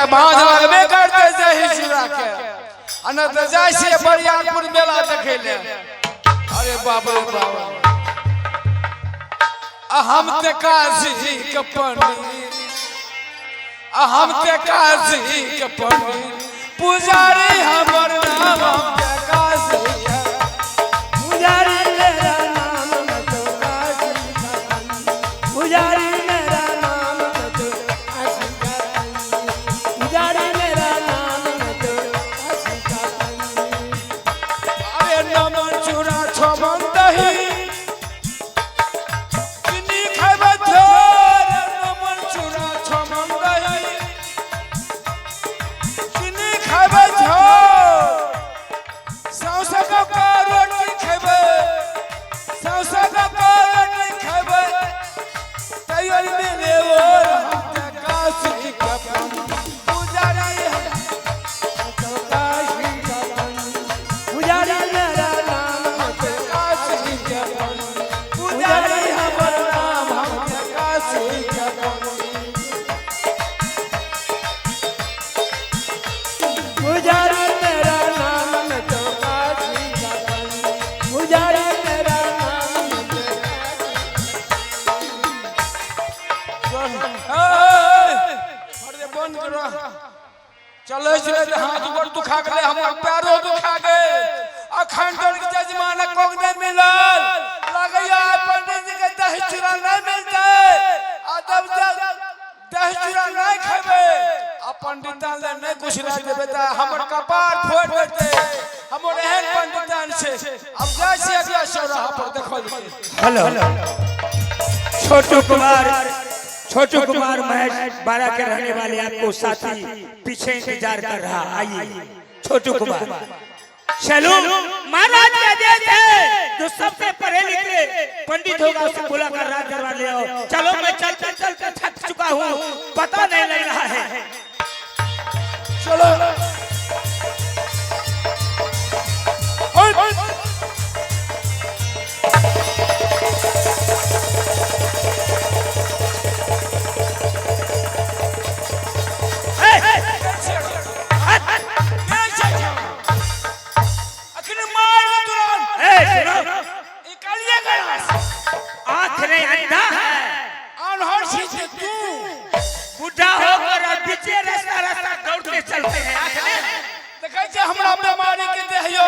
तो बांध लगबे करते जही चुरा के अन त जाय से बरियारपुर मेला देखे ले। अरे बाप रे बाप हम ते काशी के पंडित हम ते काशी के पंडित पुजारी हमर नाम ते काशी पुजारी मेरा नाम तो काशी का पुजारी मेरा नाम तो काशी का पुजारी मेरा नाम तो काशी का। अरे नमन चूड़ा छमन दही किनी खाबे थोर नमन चूड़ा छमन दही किनी खाबे थोर सौसा का रोटी खाबे सौसा का रोटी खाबे तैयार मेरे और हम काशी का पुजारी तो काशी का पुजारी मेरा नाम तो काशी का पुजारी हमर नाम हम काशी का पुजारी मेरा नाम तो काशी का पुजारी मेरा नाम तो अरे बंद करो चले चले हाथ ऊपर दुखा गए हमर पैरों दुखा गए अखंडर के जजमान को नहीं मिलल लगैया पंडित जी के दही चूड़ा नहीं मिलते अदब दही चूड़ा नहीं खाबे आ पंडितान ले नहीं कुछ नहीं देबे त हमर कपार फोड़ देते हमर एहन पंडितान से अब जाय से अगला चौराहा पर देखो हेलो छोटू कुमार महेश बारा के रहने वाले आपको साथी पीछे इंतजार कर रहा। आइए छोटू कुमार चलो महाराज के आदेश है जो सबसे पढ़े लिखे पंडित होगा उसे बुलाकर राज दरबार ले आओ। चलो मैं चलते चलते थक चुका हूँ पता नहीं लग रहा है। चलो हमरा बीमारी के देहियो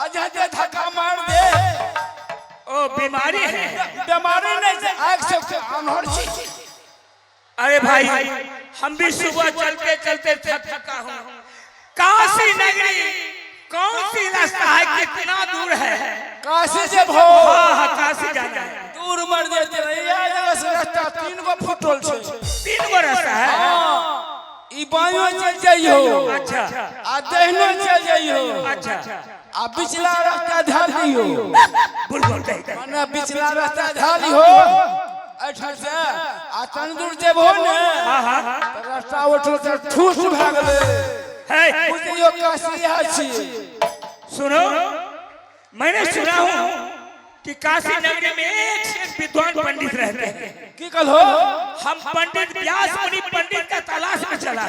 अजहते धक्का मार दे ओ बीमारी है बीमारी नहीं से आग से अनहर छी। अरे भाई हम भी सुबह चलते चलते थका हूँ। काशी नगरी कौन सी रास्ता है कितना दूर है? काशी से भो हाँ काशी जाना है। दूर मर देते रहिया जगह से रास्ता 3 गो फुटल छे 3 गो रास्ता है। ई बायो चल जाइयो अच्छा आ दहिनो चल जाइयो अच्छा आ पिछला रास्ता ध्यान दियो बुलबुल माने पिछला रास्ता ध्यान दियो अच्छा से आ तन दूर जेबो ने हाँ हाँ रास्ता उठल से ठूस भाग ले है बुझियो काशी है छी। सुनो मैंने सुना हूँ कि काशी नगरी में एक से विद्वान पंडित रहते हैं। की कहो हम पंडित व्यास मुनि पंडित का तलाश में चला।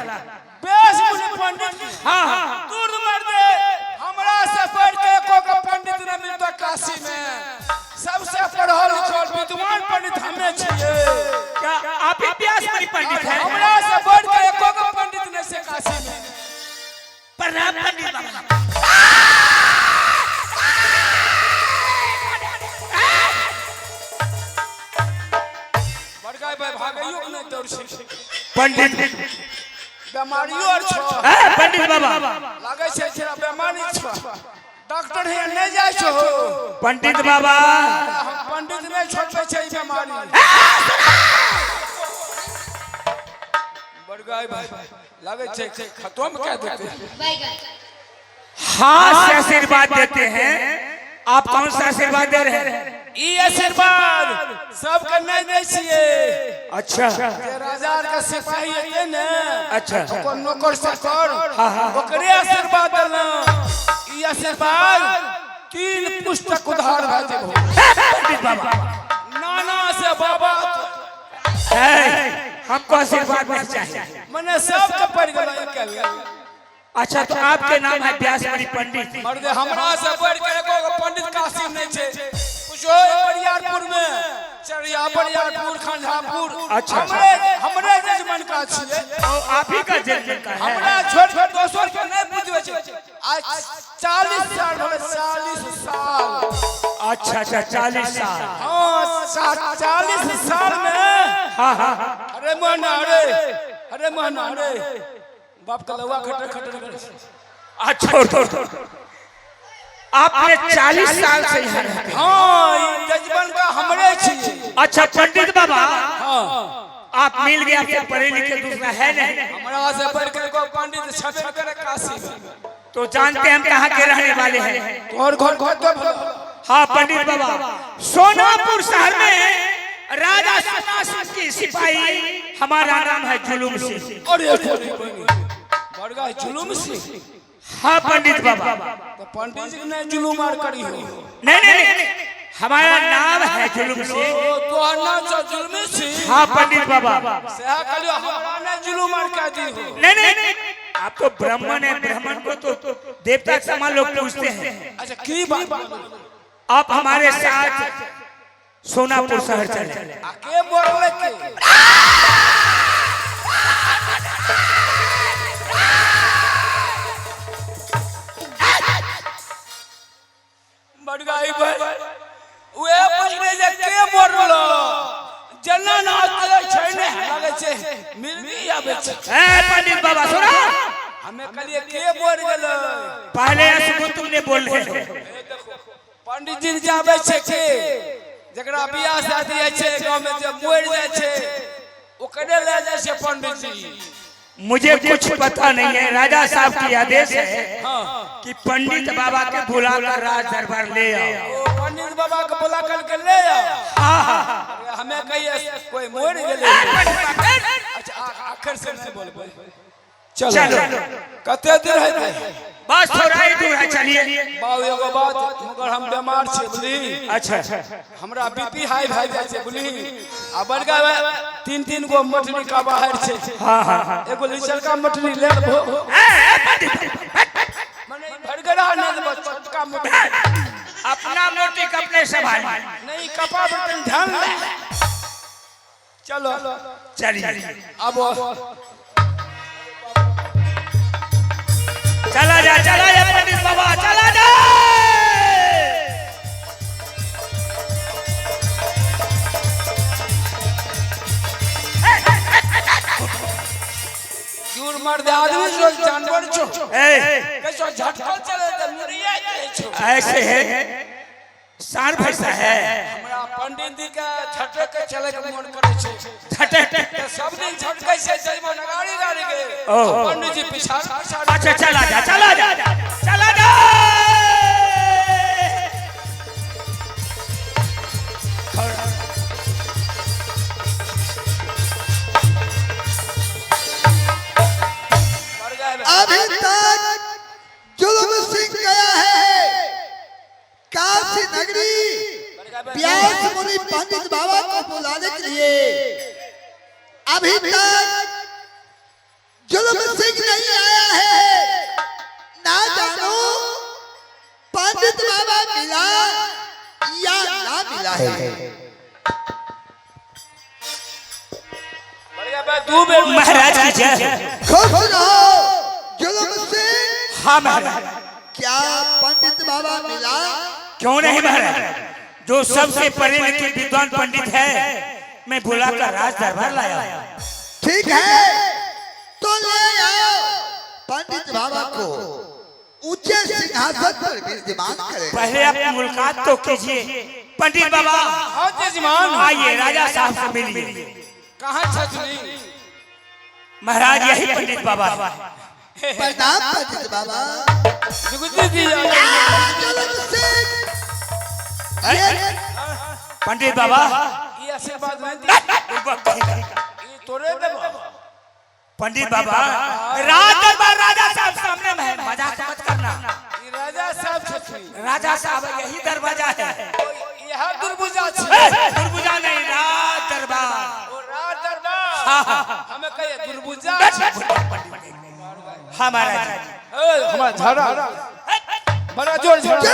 व्यास मुनि पंडित हाँ दूर मर दे हमरा से पढ़ के एको का पंडित न मिलता काशी में सबसे पढ़ल लिखल विद्वान पंडित हमें छिए। क्या आप ही व्यास मुनि पंडित हैं? हमरा से पढ़ के एको का पंडित न से काशी में प्रणाम पंडित बाबा। भागइयो के नहीं दौड़ छी पंडित बीमारियो और छ पंडित बाबा लागे छै छरा बीमारी छ डॉक्टर है नहीं जाय छो पंडित बाबा हम पंडित नहीं छोड़बे छै बीमारी बड़गाय भाई लागे छै खत्म कर देते हां से आशीर्वाद देते हैं। आप कौन सा आशीर्वाद दे रहे हैं? ई आशीर्वाद सबके नहीं दे छिए। अच्छा जे राजा का सिपाही है ने अच्छा को नौकर चाकर ओकरे आशीर्वाद देना। ई आशीर्वाद 3 पुस्तक उधार भ जेबो पंडित बाबा नाना से बाबा है हमको आशीर्वाद नहीं चाहिए। मने सबके पड़ गेल कहबे। अच्छा तो आपके नाम है व्यासमणि पंडित। मर्द हमरा से बढ़ के एको पंडित काशी नहीं छे। पूछो बरियारपुर में चरिया बरियारपुर खंडापुर अच्छा, हमरे जजमन का छिए। और आप ही का जन्म का है। हमरा छोड़ छोड़ दोसर के नहीं बुझवे छे। आज 40 साल हो 40 साल। अच्छा अच्छा 40 साल। हां 40 साल में हाँ हाँ अरे मोहना अरे मोहना बाप का लवा खटर खटर करे। अच्छा छोड़ आपने 40 साल से यहाँ रहते हैं। हाँ ये जजमन का हमरे छी। अच्छा पंडित बाबा हाँ आप मिल गए, आपसे पढ़े लिखे दूसरा है नहीं। हमरा से बढ़ के को पंडित छबे करे काशी में। तो जानते हैं हम कहाँ के रहने वाले हैं। तोहर घर तो हाँ पंडित बाबा सोनापुर शहर में राजा सोना सिंह की सिपाही, हमारा नाम है जुलूम सिंह। अरे बड़गा जुलूम सिंह। हाँ पंडित बाबा। तो पंडित जी ने जुलूम मार करी हो। नहीं हमारा नाम है जुलूम सिंह। ओ तोहर नाम से जुलूम सिंह। हाँ पंडित बाबा। सेहा कलियो हमरा ने जुलूम मार कर दी हो। नहीं आप तो ब्राह्मण है, ब्राह्मण को तो देवता के समान लोग पूछते हैं। अच्छा की बात आप हमारे साथ सोनापुर शहर चले। आके बोले के बड़गाई भाई वे पूछने जे के बोललो जना ना करे छै ने लागे छै मिलबी आबे छै। ए पंडित बाबा सुनो, हमें कलिए के बोल गेलो पहले सुनो तुमने बोल रहे हो। पंडित जी जाबे छै के जकरा बियाह शादी है छै गांव में जे मोर जाय छै ओकरे ले जाय छै पंडित जी। मुझे कुछ पता नहीं है, राजा साहब की आदेश है कि पंडित बाबा के बुलाकर राज दरबार ले आओ। पंडित बाबा को बुला करके ले आओ। हमें कहिए कोई मोर गेले। अच्छा आखिर से नहीं बोल चलो कते दूर है बस थोड़ा ही दूर है, चलिए। बाबू एगो बात मगर हम बीमार छे बुझली। अच्छा हमरा बीपी हाई भ जाय छे बुझली। आ बड़का 3 गो मटनी का बाहर छे। हाँ एगो लीचर का मटनी ले लो। माने भड़गड़ा नहीं दे छोटका मटनी। अपना मोटी कपड़े संभाल नहीं कपा बर्तन ध्यान ले। चलो चलिए। अब चला जा पंडित बाबा चला जा। दूर मर्द आदमी जो जानवर छो कैसो झटका चले त मुरिया के छो। ऐसे है सार भैसा है। हमरा पंडित जी का झटके चले के मन करे छे। झटक सब दिन झटके से जइबो गाड़ी के पंडित जी पीछा। अच्छा चला जा। अभी तक जुलूम सिंह गया है काशी नगरी व्यासमुनि पंडित बाबा को बुलाने के लिए। अभी तक जुलूम सिंह नहीं आया है। ना जानो पंडित बाबा मिला या ना मिला है। महाराज की जय। खुश रहो जुलूम सिंह। हाँ महाराज। क्या पंडित बाबा मिला? क्यों नहीं महाराज, जो सबसे पढ़े लिखे विद्वान पंडित है मैं बुलाकर राज दरबार लाया। ठीक है तो ले आओ पंडित बाबा को ऊंचे सिंहासन पर विराजमान करें। पहले आप मुलाकात तो कीजिए पंडित बाबा। हां जजमान आइए राजा साहब से मिलिए। कहां छथनी महाराज यही पंडित बाबा है। प्रणाम पंडित बाबा। जुगुती दी जुलूम सिंह पंडित बाबा ये आशीर्वाद नहीं दी ये तोरे देबो। पंडित बाबा राज दरबार राजा साहब सामने में है, मजाक मत करना। ये राजा साहब छथनी। राजा साहब यही दरवाजा है। यह दुर्बुजा छे। दुर्बुजा नहीं, राज दरबार। ओ राज दरबार हमें कहिए दुर्बुजा। हाँ महाराज हमारा झाड़ा बड़ा जोर झाड़ा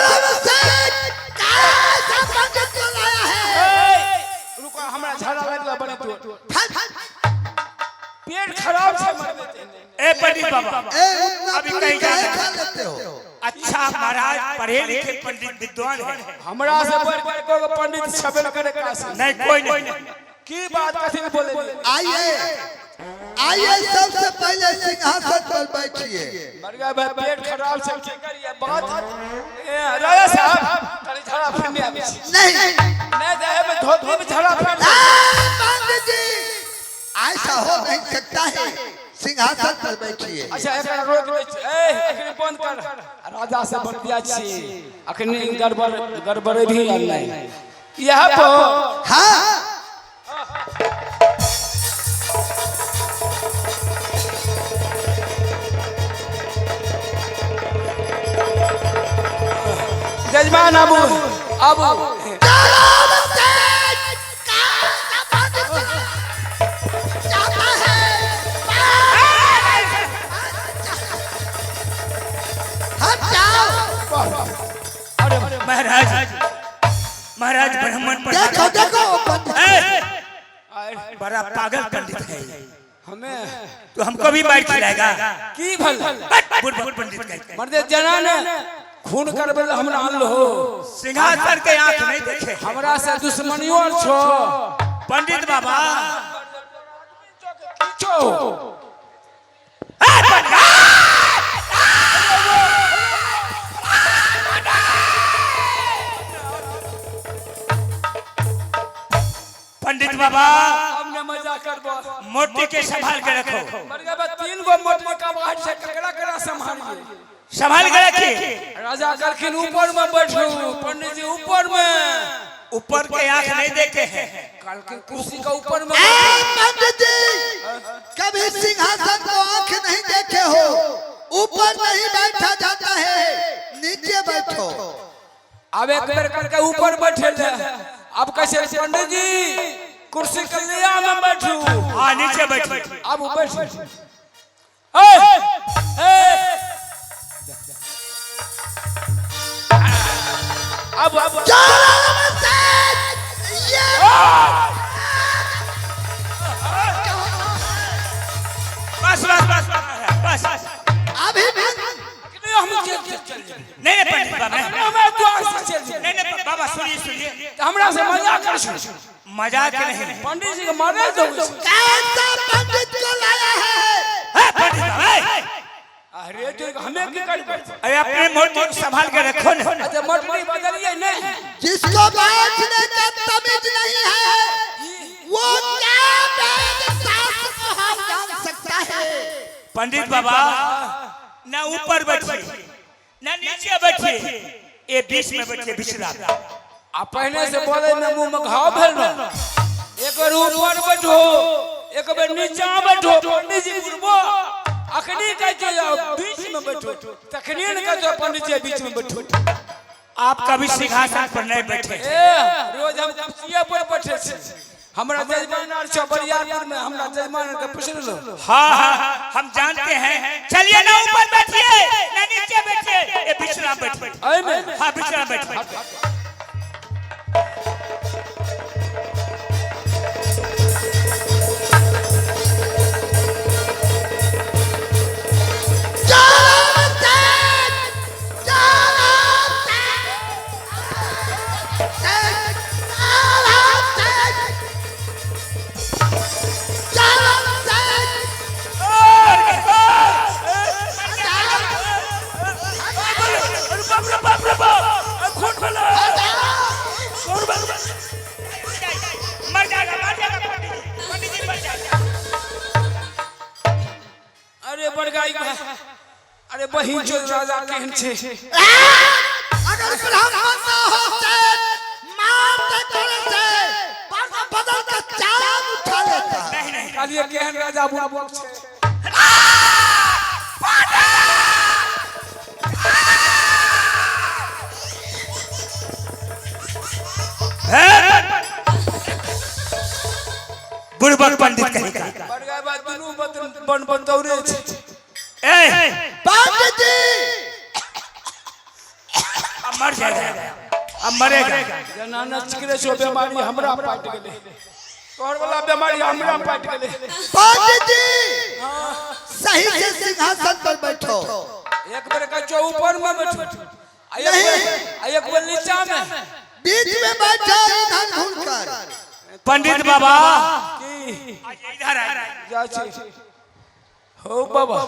रुको हमारा झाड़ा लगला बड़े जोर पेट खराब से मर देते हैं। ए पंडित बाबा अभी कहीं कहीं जाना लेते हो अच्छा महाराज पढ़े लिखे पंडित विद्वान है हमरा से बढ़ के को पंडित छबेल करे का नहीं कोई नहीं की बात कथी में बोले आइए आइए सबसे पहले सिंहासन पर बैठिए मरगा भाई पेट खराब से की करिए बात राजा साहब तनी झाड़ा फिरने आवे नहीं नहीं जाए में धोती में झाड़ा फिर पंडित जी ऐसा हो नहीं सकता है सिंहासन पर बैठिए अच्छा एकरा रोक ले ए अखनी बंद कर राजा से बतिया छी अखनी गड़बड़ भी आल नहीं यहां पर हाँ जजमान अबू महाराज ब्राह्मण देखो देखो बड़ा पागल पंडित है हमें तो हमको भी मार खिलाएगा की भल बुढ़ पंडित कहते हैं मर्दे जना ने खून करबे हमरा आन हो सिंहासन के आंख नहीं देखे हमरा से दुश्मनियों छो पंडित बाबा छो पंडित बाबा हमने मजाक करबो मोटी के संभाल के रखो मरगा बा 3 गो मोटी का बाहर से ककड़ा संभालिए संभाल के रखिए राजा करखिन ऊपर में बैठो पंडित जी ऊपर के आंख नहीं देखे हैं काल के कुर्सी का ऊपर में पंडित जी कभी सिंहासन को आंख नहीं देखे हो ऊपर नहीं बैठा जाता है नीचे बैठो अब एक बार करके ऊपर बैठे ले अब कैसे पंडित जी कुर्सी के लिया में बैठू हाँ नीचे बैठो अब ऊपर अब बस बस बस बस अभी हम चल नहीं पंडित बाबा मैं द्वार से चल नहीं बाबा सुनिए हमरा से मजाक कर मजाक नहीं पंडित जी को मारने दो कैसा पंडित को लाया है पंडित बाबा अरे तो हमें की कर अरे अपने मोटी संभाल के रखो ना अच्छा मोटी बदलिए नहीं जिसको बैठने का तमीज नहीं है वो क्या वेद शास्त्र को हाल जान सकता है पंडित बाबा ना ऊपर बैठिए ना नीचे बैठिए ये बीच में बैठिए बिछड़ा आप पहले से बोले में मुंह में घाव भेल रहा एक बार ऊपर बैठो एक बार नीचे बैठो पंडित जी गुरबो अखनी का जो बीच में बैठो तखनी का जो पंडित जी बीच में बैठो आप कभी सिंहासन पर नहीं बैठे रोज हम कुर्सिया पर बैठे छे हमरा जजमान और चबरियापुर में हमरा जजमान के पूछ लो हाँ हम जानते हैं चलिए ना ऊपर बैठिए ना नीचे बैठिए ये बिछड़ा बैठिए आई में हाँ बिछड़ा बैठिए अरे बड़गाई अरे बहिन जो राजा कहन छे अगर ब्राह्मण ना होते मारते करते बदल का चाम उठा लेता कालिए कहन राजा बोल छे बुढ़बक पंडित कहेगा बड़गाई बात दुनू बन बन दौड़े छे ए मर जाएगा, अब मरेगा। जनाना चिकरे सो बीमारी हमरा पाट गेले, तोहर वाला बीमारी हमरा पाट गेले। पंडित जी सही से सिंहासन पर बैठो। एक बार का जो ऊपर में बैठो, एक बार नीचा में, बीच में बैठो इधर घूमकर। पंडित बाबा इधर आ जा छी। हो बाबा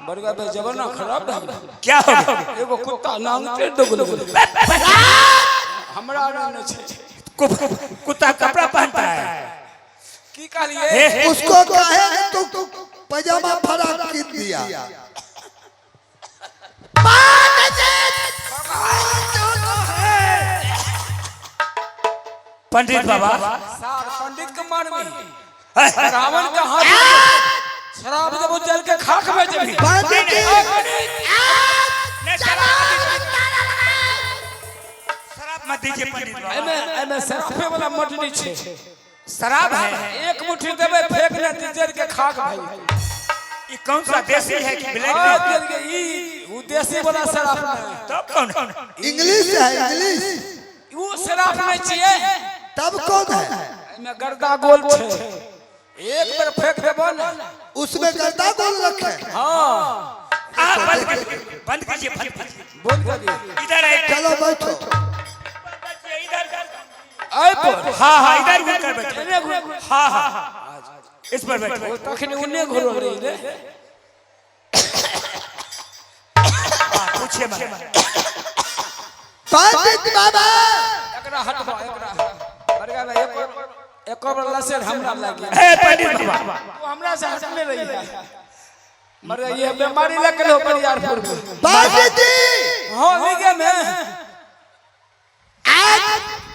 बरगा बे जवाना खराब ना क्या हो गया? एगो कुत्ता नांग के दगल हमरा न छै। कुत्ता कपड़ा पहनता है। की कहलिए? उसको कहे तू पैजामा फराक कीन दिया। पंडित बाबा सार पंडित के मारवी रावण का हाथ शराब जब जल के खाक में जमी। पंडित जी शराब मत दीजिए पंडित बाबा। एमे शराबे वाला मटनी छै। शराब है, एक मुट्ठी देबे फेंक ले जल के खाक भाई। ये कौन सा देसी है कि ब्लैक आ है? जल के ई वो देसी वाला शराब नहीं, तब कौन? इंग्लिश है इंग्लिश। वो शराब नहीं छिए। तब कौन है? एमे गर्दा गोल छै, एक बार फेंक देबो ना उसमें गर्दा गोल रखे। हां आप बंद कीजिए, बंद कीजिए। बोल कर दिए इधर आइए, चलो बैठो। इधर आए पर हाँ हाँ इधर घूम कर बैठो। हाँ हाँ इस पर बैठो। तखनी उन्ने घुरो रही रे। पूछिए मत। पंडित बाबा एकरा हटवा एकरा बरगा भाई एक बार लसेर हमरा लागी। ए पंडित बाबा तू हमरा से हटने रही है। मर ये बीमारी लग गलो बरियारपुर में। पंडित जी हां लिगे में आज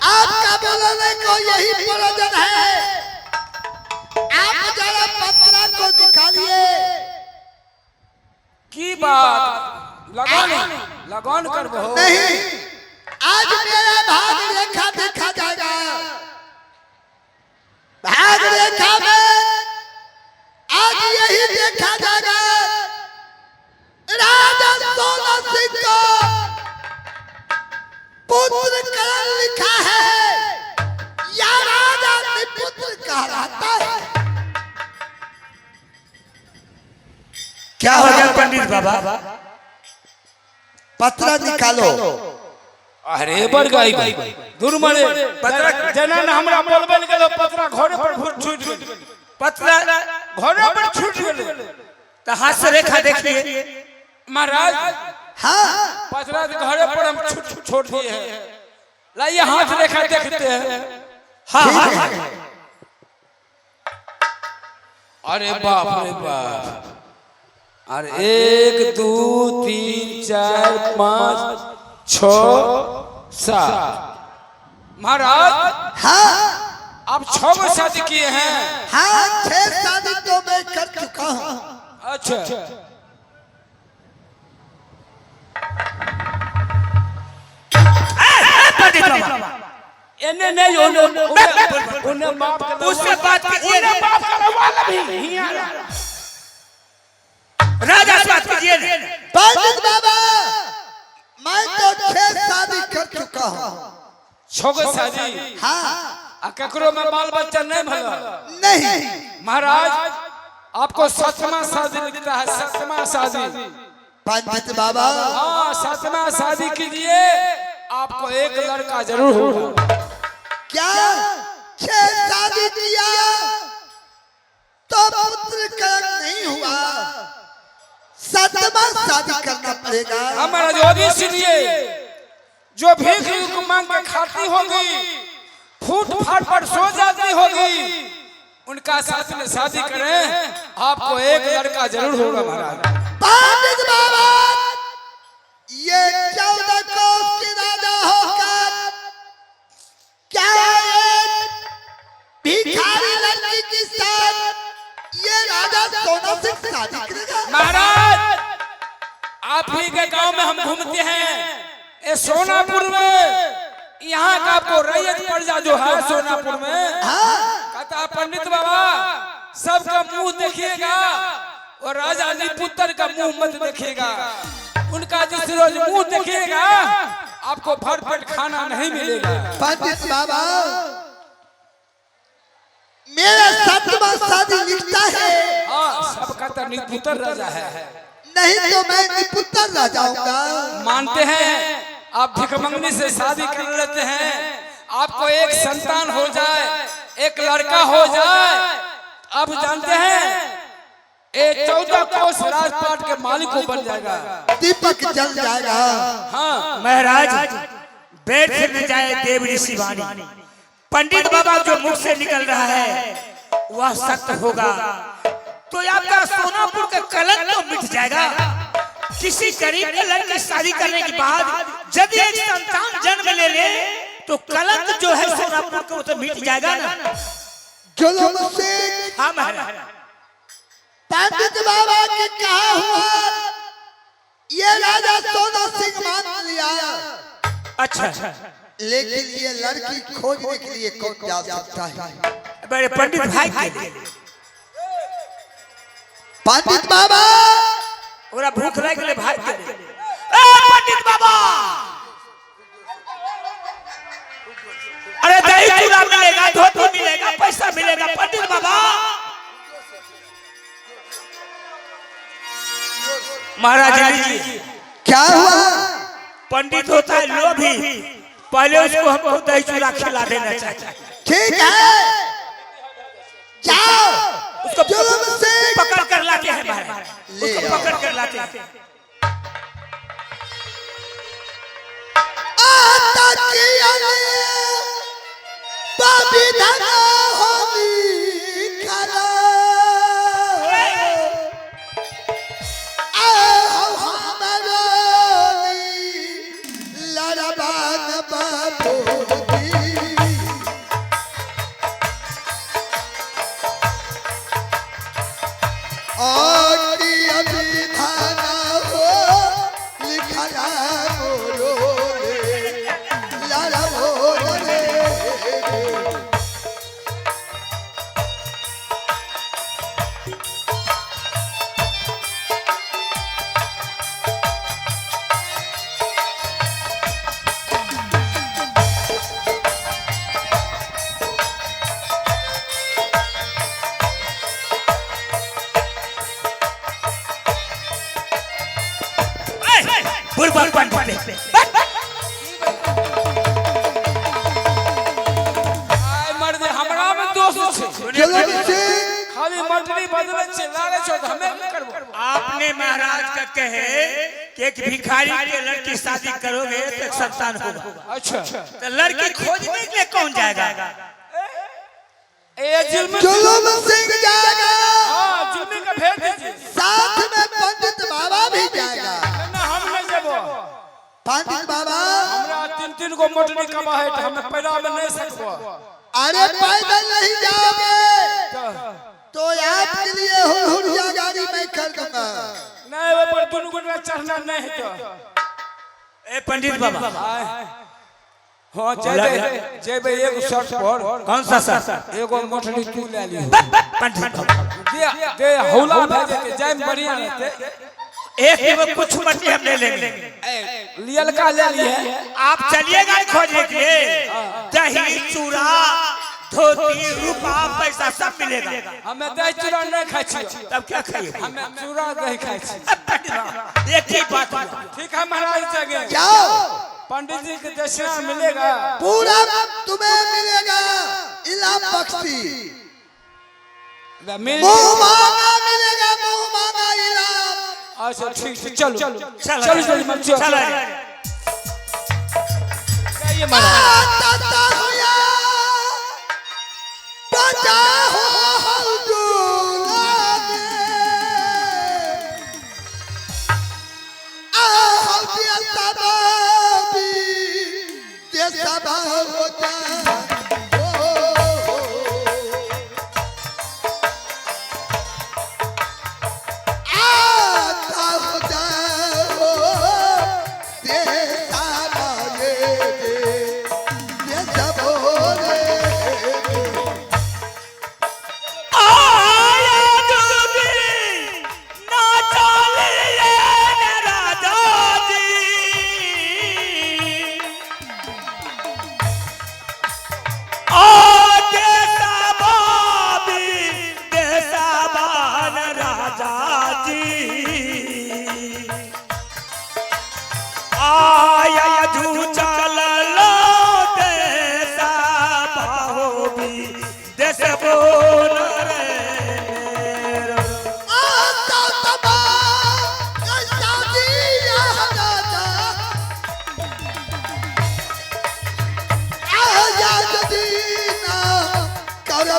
आपका बोलने को यही प्रयोजन है। आप जरा पत्रा को निकालिए। की बात लगान करबो? नहीं आज मेरा भाग रेखा देखा जाएगा। भाग रेखा में आज यही देखा जाएगा राजा सोना सिंह का पुत्र करण लिखा है या राजा पुत्र कहलाता है। क्या हो गया पंडित बाबा? पत्रा निकालो। अरे बरगाई दूर मरे पत्रा जना न हमरा बोलबे गेलो पत्रा घरे पर छूट गेल। पत्रा घरे पर छूट गेल। तो हाथ से रेखा देखिए महाराज। हाँ पत्रा घरे पर हम छोड़ दिए हैं। लाइए हाथ रेखा देखते हैं। हाँ हाँ अरे बाप रे बाप। अरे 1 2 3 4 5 6 7 महाराज हाँ आप 6 गो शादी किए हैं। हाँ 6 शादी तो मैं कर चुका हूँ। अच्छा पंडित बाबा इन्हें नहीं उन्हें माफ कर उससे बात कीजिए। उन्हें माफ करो वाला भी हियां राजा से बात कीजिए। पंडित बाबा मैं तो 6 शादी कर चुका हूँ। 6 गो शादी। हाँ आ ककरो में बाल बच्चा नहीं भला। नहीं महाराज आपको 7वां शादी लिखता है। 7वां शादी। पंडित बाबा हाँ 7वां शादी कीजिए आपको एक लड़का जरूर होगा। क्या 6 शादी किया तो पुत्र करण नहीं हुआ। 7वां शादी करना पड़ेगा। हमारा जो भी सुनिए जो भीख मांग के खाती होगी फूट फाट पर सो जाती होगी उनका साथ में शादी करें आपको एक लड़का जरूर होगा महाराज। पंडित बाबा ये 14 कोस की राजा होकर क्या एक भिखारी लड़की के साथ ये राजा सोना सिंह शादी करेगा। महाराज आप ही के गांव में हम घूमते हैं ये सोनापुर में। यहाँ का आपको रैयत प्रजा जो है सोनापुर में कहता पंडित बाबा सबका मुंह देखिएगा और राजा निपुत्र का मुंह मत देखिएगा। उनका जिस रोज मुंह देखिएगा आपको भरपेट खाना नहीं मिलेगा। पंडित बाबा मेरा 7वां शादी लिखता है। हाँ, सबका तो निपुत्र राजा है। नहीं तो मैं निपुत्र रह जाऊंगा। मानते हैं आप भिखमंगनी से शादी कर लेते हैं, आपको एक संतान हो जाए, एक लड़का हो जाए, आप जानते हैं ये 14 कोस राजपाट के मालिक को बन जाएगा, दीपक जल जाएगा। हाँ महाराज बैठ से न जाए देव ऋषि वाणी। पंडित बाबा जो मुख से निकल रहा है वह सत्य होगा तो आपका सोनापुर का कलंक तो मिट जाएगा। किसी गरीब के लड़की शादी करने के बाद यदि एक संतान जन्म ले ले तो कलंक जो है सोनापुर का वो तो मिट जाएगा ना। जुल्म से हाँ महाराज। पंडित बाबा के कहा हुआ ये राजा सोना सिंह मान लिया। अच्छा लेकिन ये लड़की खोजने के लिए कौन जा सकता है? बड़े पंडित भाई के लिए पंडित बाबा ओरा भूख लग गए भाई के लिए। ए पंडित बाबा अरे दही चूड़ा मिलेगा, धोती मिलेगा, पैसा मिलेगा। पंडित बाबा महाराज जी क्या हुआ? पंडित होता है लोभी, पहले उसको हमको दही चूड़ा खिला देना चाहिए। ठीक है जाओ उसको जुल्म से पकड़ कर लाते हैं महाराज, ले उसको आओ। पकड़ कर लाते हैं। आता किया बाबी धना होगी खरा आओ हमारी लड़बान बाबूजी। और अभी धाना हो लिखा बोलो रे लाला बोलो रे। बुरबक पंडित आय मर्द हमरा में दोष छै, जुल्म से खाली मंडली बदले छै, लागे छै तो हमें नहीं करबो। आपने महाराज का कहे कि एक भिखारी के लड़की शादी करोगे तो एक संतान होगा। अच्छा तो लड़की खोजने के लिए कौन जाएगा? ये जुल्म सिंह जाएगा। हाँ जुल्मी का भेज दीजिए। साथ में पंडित बाबा भी जाएगा। ना हम नहीं जेबो, पंडित बाबा हमरा 3-3 गो मोटरी कमा है तो हम पैदा में नहीं सकबो। अरे पैदल नहीं जाओगे तो आपके लिए हुड़िया गाड़ी मैं कर दूंगा। नहीं वो पर दोनों को चढ़ना नहीं है तो। ए पंडित बाबा हाँ जेबे एगो शर्ट पर कौन सा सर? एगो मोटरी तू ले ली, पंडित बाबा दे हौला भेजे के जाय में बढ़िया रहते। एक एगो कुछ मटी हम ले लेंगे। लियल का ले लिए आप चलिएगा खोजने के लिए, दही चूड़ा धोती रूपा पैसा सब मिलेगा। हमें दही चूड़ा नहीं खाई छी, तब क्या खाइए? हमें चूड़ा दही खाई छी। एक ही बात हुआ। ठीक है महाराज जगह जाओ पंडित जी के दक्षिणा मिलेगा, पूरा तुम्हें मिलेगा। इलाम बख्शी मुंह मांगा मिलेगा, मुंह मांगा इलाम। अच्छा ठीक है चलो चलो चलो चलो चलो ये महाराज ताता हुआ बचा हो हल्दूला आ हल्दिया तबाबी ये सबा होता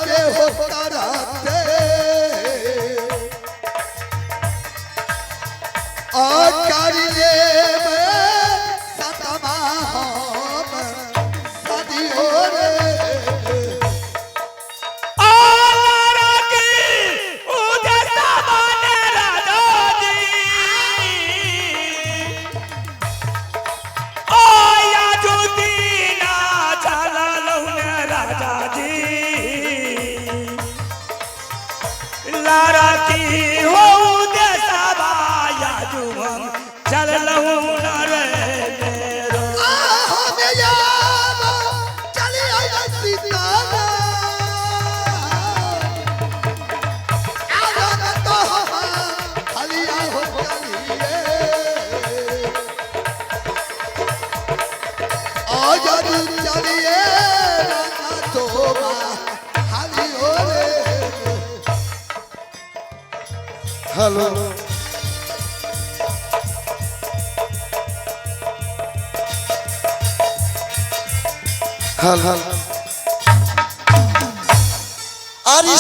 में होता रहते और करिए में सतमा हम सदियों रे चल लहू न रे हमें याद चली आई सीताना आजा न तो हलिया हो चलिए आजा न चलिए न तो हलियो रे हेलो हल हल आरी